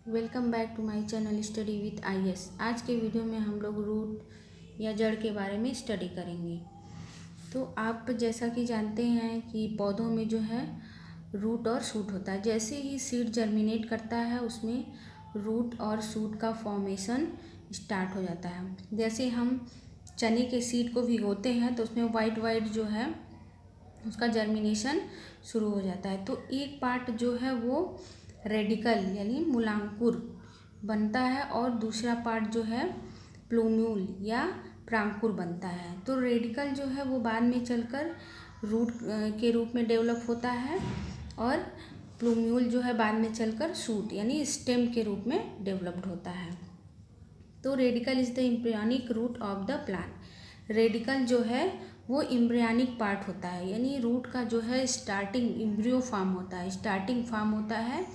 Welcome back to my channel study with I S. आज के video में हम लोग रूट या जड़ के बारे में स्टडी करेंगे। तो आप जैसा कि जानते हैं कि पौधों में जो है रूट और शूट होता है। जैसे ही सीड जर्मिनेट करता है उसमें रूट और शूट का फॉर्मेशन स्टार्ट हो जाता है। जैसे हम चने के सीड को भिगोते हैं तो उसमें वाइट वाइट जो है उसका जर्मिनेशन शुरू हो जाता है। तो एक पार्ट जो है वो रेडिकल यानी मूलांकुर बनता है और दूसरा पार्ट जो है प्लूम्यूल या प्रांकुर बनता है। तो रेडिकल जो है वो बाद में चलकर रूट के रूप में डेवलप होता है और प्लूम्यूल जो है बाद में चलकर शूट यानी स्टेम के रूप में डेवलप्ड होता है। तो radicle is the embryonic root of the plant. Radicle जो है वो एम्ब्रियोनिक पार्ट होता है यानी रूट का जो है स्टार्टिंग एम्ब्रियो फॉर्म होता है, स्टार्टिंग फॉर्म होता है।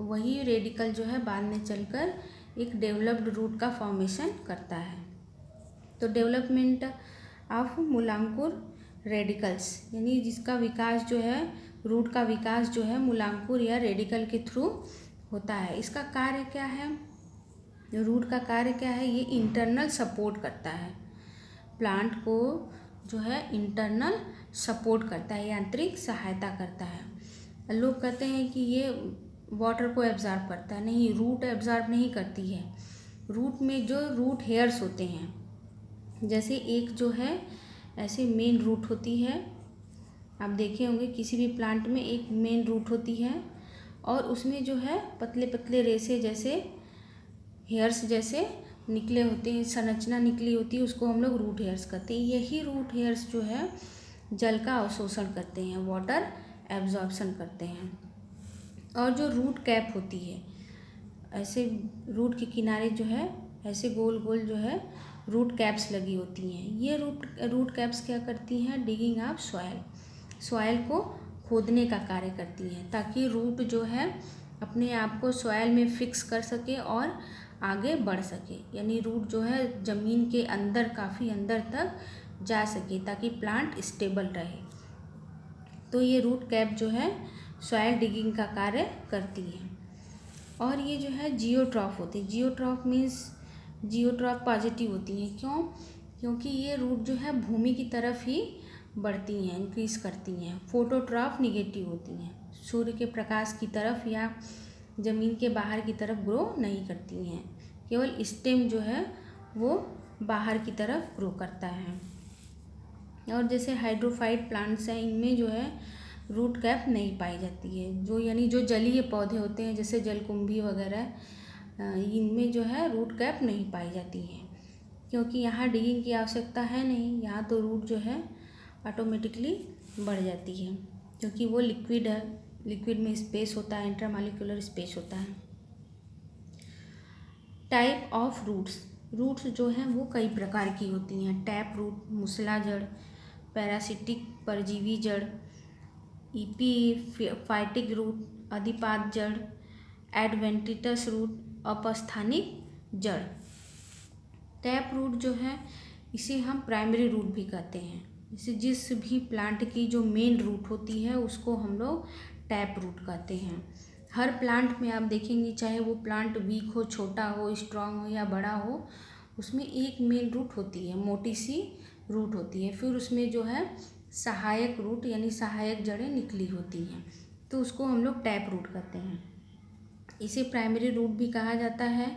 वही रेडिकल जो है बाद में चलकर एक डेवलप्ड रूट का फॉर्मेशन करता है। तो डेवलपमेंट ऑफ मूलांकुर रेडिकल्स यानी जिसका विकास जो है रूट का विकास जो है मूलांकुर या रेडिकल के थ्रू होता है। इसका कार्य क्या है? रूट का कार्य क्या है? ये इंटरनल सपोर्ट करता है, प्लांट को जो है इंटरनल सपोर्ट करता है, यांत्रिक सहायता करता है। लोग कहते हैं कि ये वाटर को एब्जॉर्ब करता है, नहीं, रूट एब्जॉर्ब नहीं करती है। रूट में जो रूट हेयर्स होते हैं, जैसे एक जो है ऐसे मेन रूट होती है, आप देखे होंगे किसी भी प्लांट में एक मेन रूट होती है और उसमें जो है पतले पतले रेशे जैसे हेयर्स जैसे निकले होते हैं, संरचना निकली होती है, उसको हम लोग रूट हेयर्स कहते हैं। यही रूट हेयर्स जो है जल का अवशोषण करते हैं, वाटर एब्जॉर्प्शन करते हैं। और जो रूट कैप होती है, ऐसे रूट के किनारे जो है ऐसे गोल गोल जो है रूट कैप्स लगी होती हैं। ये रूट कैप्स क्या करती हैं? डिगिंग ऑफ सॉयल को खोदने का कार्य करती हैं ताकि रूट जो है अपने आप को सॉयल में फिक्स कर सके और आगे बढ़ सके, यानी रूट जो है ज़मीन के अंदर काफ़ी अंदर तक जा सके ताकि प्लांट स्टेबल रहे। तो ये रूट कैप जो है सॉयल डिगिंग का कार्य करती है। और ये जो है जियोट्रॉफ होती है। जियोट्रॉफ मीन्स जियोट्रॉफ पॉजिटिव होती हैं। क्यों? क्योंकि ये रूट जो है भूमि की तरफ ही बढ़ती हैं, इंक्रीज करती हैं। फोटोट्रॉफ निगेटिव होती हैं, सूर्य के प्रकाश की तरफ या ज़मीन के बाहर की तरफ ग्रो नहीं करती हैं, केवल स्टेम जो है वो बाहर की तरफ ग्रो करता है। और जैसे हाइड्रोफाइट प्लांट्स हैं, इनमें जो है रूट कैप नहीं पाई जाती है। जो यानी जो जलीय पौधे होते हैं जैसे जलकुंभी वगैरह, इनमें जो है रूट कैप नहीं पाई जाती है क्योंकि यहाँ डिगिंग की आवश्यकता है नहीं। यहाँ तो रूट जो है ऑटोमेटिकली बढ़ जाती है क्योंकि वो लिक्विड है, लिक्विड में स्पेस होता है, इंटरमॉलिक्यूलर स्पेस होता है। टाइप ऑफ रूट्स जो हैं वो कई प्रकार की होती हैं। टैप रूट, मूसला जड़, पैरासिटिक परजीवी जड़, ईपीफाइटिक रूट, अधिपाद जड़, एडवेंटिटस रूट, अपस्थानिक जड़। टैप रूट जो है इसे हम प्राइमरी रूट भी कहते हैं। जैसे जिस भी प्लांट की जो मेन रूट होती है उसको हम लोग टैप रूट कहते हैं। हर प्लांट में आप देखेंगे, चाहे वो प्लांट वीक हो, छोटा हो, स्ट्रांग हो या बड़ा हो, उसमें एक मेन रूट होती है, मोटी सी रूट होती है। फिर उसमें जो है सहायक रूट यानी सहायक जड़ें निकली होती हैं, तो उसको हम लोग टैप रूट कहते हैं। इसे प्राइमरी रूट भी कहा जाता है।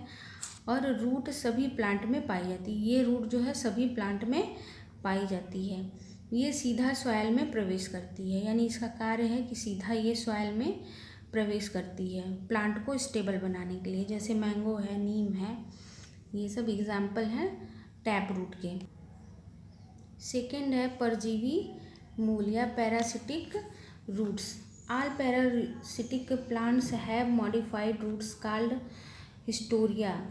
और रूट सभी प्लांट में पाई जाती है। ये रूट जो है सभी प्लांट में पाई जाती है। ये सीधा सॉइल में प्रवेश करती है, यानी इसका कार्य है कि सीधा ये सॉइल में प्रवेश करती है प्लांट को स्टेबल बनाने के लिए। जैसे मैंगो है, नीम है, ये सब एग्जाम्पल हैं टैप रूट के। सेकेंड है परजीवी मूल या parasitic roots. All parasitic plants have modified roots called haustoria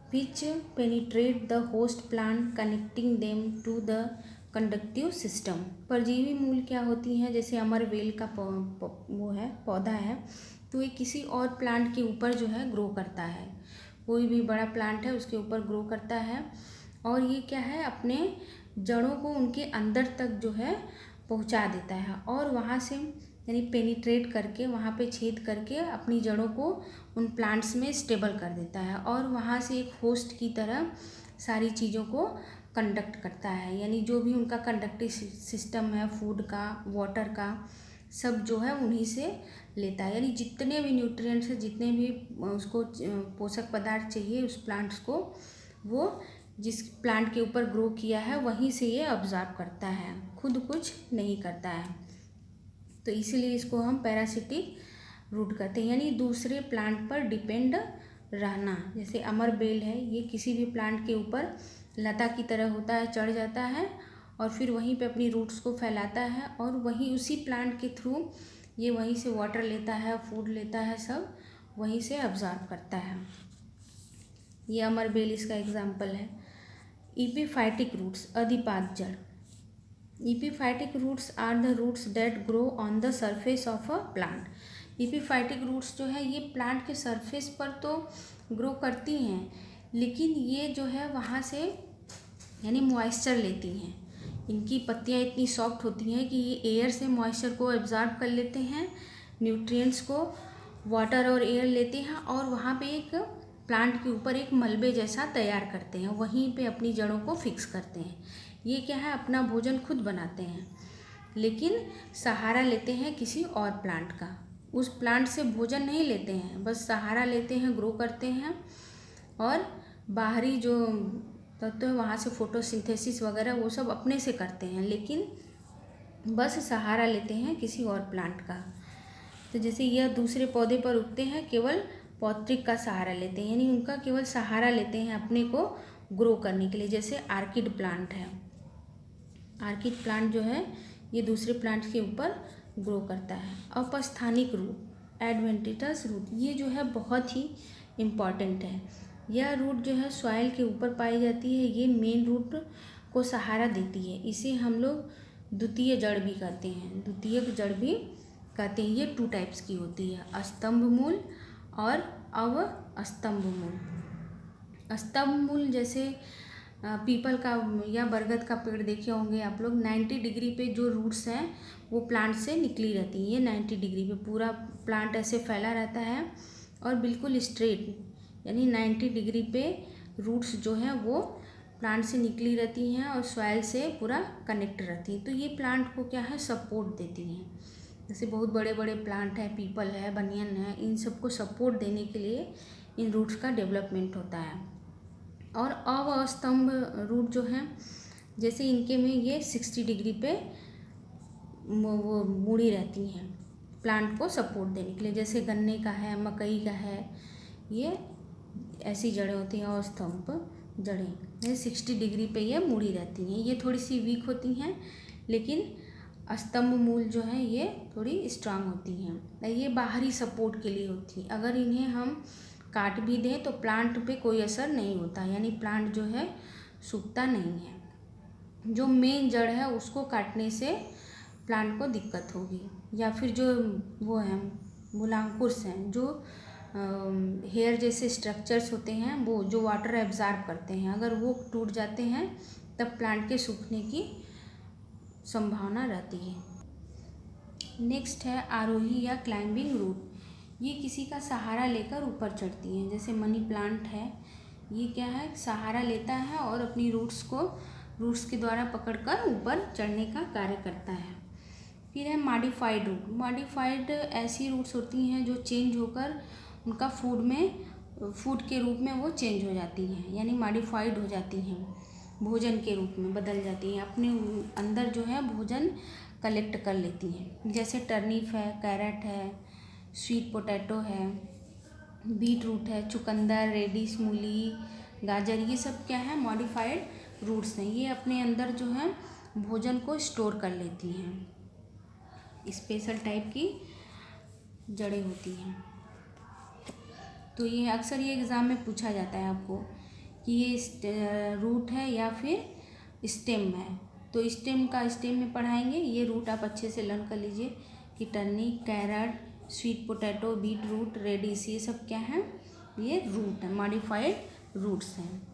which penetrate the host plant connecting them to the conductive system। परजीवी मूल क्या होती हैं? जैसे अमरवेल का वो है पौधा है, तो ये किसी और प्लांट के ऊपर जो है ग्रो करता है। कोई भी बड़ा प्लांट है उसके ऊपर ग्रो करता है और ये क्या है, अपने जड़ों को उनके अंदर तक जो है पहुंचा देता है और वहाँ से यानी पेनिट्रेट करके वहाँ पे छेद करके अपनी जड़ों को उन प्लांट्स में स्टेबल कर देता है और वहाँ से एक होस्ट की तरह सारी चीज़ों को कंडक्ट करता है। यानी जो भी उनका कंडक्टिव सिस्टम है, फूड का, वाटर का, सब जो है उन्हीं से लेता है। यानी जितने भी न्यूट्रिएंट्स हैं, जितने भी उसको पोषक पदार्थ चाहिए उस प्लांट्स को, वो जिस प्लांट के ऊपर ग्रो किया है वहीं से ये ऑब्जर्व करता है, खुद कुछ नहीं करता है। तो इसीलिए इसको हम पैरासिटिक रूट कहते हैं, यानी दूसरे प्लांट पर डिपेंड रहना। जैसे अमर बेल है, ये किसी भी प्लांट के ऊपर लता की तरह होता है, चढ़ जाता है और फिर वहीं पे अपनी रूट्स को फैलाता है और वहीं उसी प्लांट के थ्रू ये वहीं से वाटर लेता है, फूड लेता है, सब वहीं से ऑब्जर्व करता है। ये अमर बेल इसका एग्जाम्पल है। एपिफाइटिक रूट्स, अधिपाद जड़। Epiphytic roots are the roots that grow on the surface of a plant. Epiphytic roots जो है ये प्लांट के सरफेस पर तो ग्रो करती हैं, लेकिन ये जो है वहाँ से यानी मॉइस्चर लेती हैं। इनकी पत्तियाँ इतनी सॉफ्ट होती हैं कि ये एयर से मॉइस्चर को एब्जॉर्ब कर लेते हैं, न्यूट्रिएंट्स को, वाटर और एयर लेते हैं और वहाँ पे एक प्लांट के ऊपर एक मलबे जैसा तैयार करते हैं, वहीं पे अपनी जड़ों को फिक्स करते हैं। ये क्या है, अपना भोजन खुद बनाते हैं, लेकिन सहारा लेते हैं किसी और प्लांट का। उस प्लांट से भोजन नहीं लेते हैं, बस सहारा लेते हैं, ग्रो करते हैं और बाहरी जो तत्व है वहाँ से फोटोसिंथेसिस वगैरह वो सब अपने से करते हैं, लेकिन बस सहारा लेते हैं किसी और प्लांट का। तो जैसे यह दूसरे पौधे पर उगते हैं, केवल पौत्रिक का सहारा लेते हैं, यानी उनका केवल सहारा लेते हैं अपने को ग्रो करने के लिए। जैसे आर्किड प्लांट है, आर्किड प्लांट जो है ये दूसरे प्लांट के ऊपर ग्रो करता है। अपस्थानिक रूट, एडवेंटिटस रूट, ये जो है बहुत ही इम्पॉर्टेंट है। यह रूट जो है सॉइल के ऊपर पाई जाती है, ये मेन रूट को सहारा देती है। इसे हम लोग द्वितीय जड़ भी कहते हैं, द्वितीयक जड़ भी कहते हैं। ये 2 टाइप्स की होती है, स्तंभ मूल और अवस्तंभ मूल। स्तंभ मूल जैसे पीपल का या बरगद का पेड़ देखे होंगे आप लोग, 90 डिग्री पे जो रूट्स हैं वो प्लांट से निकली रहती हैं। ये 90 डिग्री पे पूरा प्लांट ऐसे फैला रहता है और बिल्कुल स्ट्रेट, यानी 90 डिग्री पे रूट्स जो हैं वो प्लांट से निकली रहती हैं और सॉइल से पूरा कनेक्ट रहती हैं। तो ये प्लांट को क्या है, सपोर्ट देती हैं। जैसे बहुत बड़े बड़े प्लांट हैं, पीपल है, बनियन है, इन सबको सपोर्ट देने के लिए इन रूट्स का डेवलपमेंट होता है। और अवस्तंभ रूट जो हैं, जैसे इनके में ये 60 डिग्री पे वो मुड़ी रहती हैं प्लांट को सपोर्ट देने के लिए। जैसे गन्ने का है, मकई का है, ये ऐसी जड़ें होती हैं, अवस्तंभ जड़ें, ये 60 डिग्री पे ये मुड़ी रहती हैं। ये थोड़ी सी वीक होती हैं, लेकिन स्तंभ मूल जो है ये थोड़ी स्ट्रांग होती हैं। ये बाहरी सपोर्ट के लिए होती हैं। अगर इन्हें हम काट भी दें तो प्लांट पे कोई असर नहीं होता, यानी प्लांट जो है सूखता नहीं है। जो मेन जड़ है उसको काटने से प्लांट को दिक्कत होगी, या फिर जो वो हैं मूलांकुश हैं, जो हेयर जैसे स्ट्रक्चर्स होते हैं, वो जो वाटर एब्जॉर्ब करते हैं, अगर वो टूट जाते हैं तब प्लांट के सूखने की संभावना रहती है। नेक्स्ट है आरोही या क्लाइंबिंग रूट। ये किसी का सहारा लेकर ऊपर चढ़ती हैं। जैसे मनी प्लांट है, ये क्या है, सहारा लेता है और अपनी रूट्स के द्वारा पकड़कर ऊपर चढ़ने का कार्य करता है। फिर है मॉडिफाइड रूट। मॉडिफाइड ऐसी रूट्स होती हैं जो चेंज होकर उनका फूड के रूप में वो चेंज हो जाती हैं, यानी मॉडिफाइड हो जाती हैं, भोजन के रूप में बदल जाती हैं, अपने अंदर जो है भोजन कलेक्ट कर लेती हैं। जैसे टर्निप है, कैरेट है, स्वीट पोटैटो है, बीट रूट है, चुकंदर, रेडिश, मूली, गाजर, ये सब क्या है, मॉडिफाइड रूट्स हैं। ये अपने अंदर जो है भोजन को स्टोर कर लेती हैं, स्पेशल टाइप की जड़ें होती हैं। तो ये अक्सर ये एग्ज़ाम में पूछा जाता है आपको कि ये रूट है या फिर स्टेम है। तो स्टेम में पढ़ाएंगे। ये रूट आप अच्छे से लर्न कर लीजिए कि turnip, carrot, sweet potato, beet root, radish, ये सब क्या है, ये रूट है, मॉडिफाइड रूट्स हैं।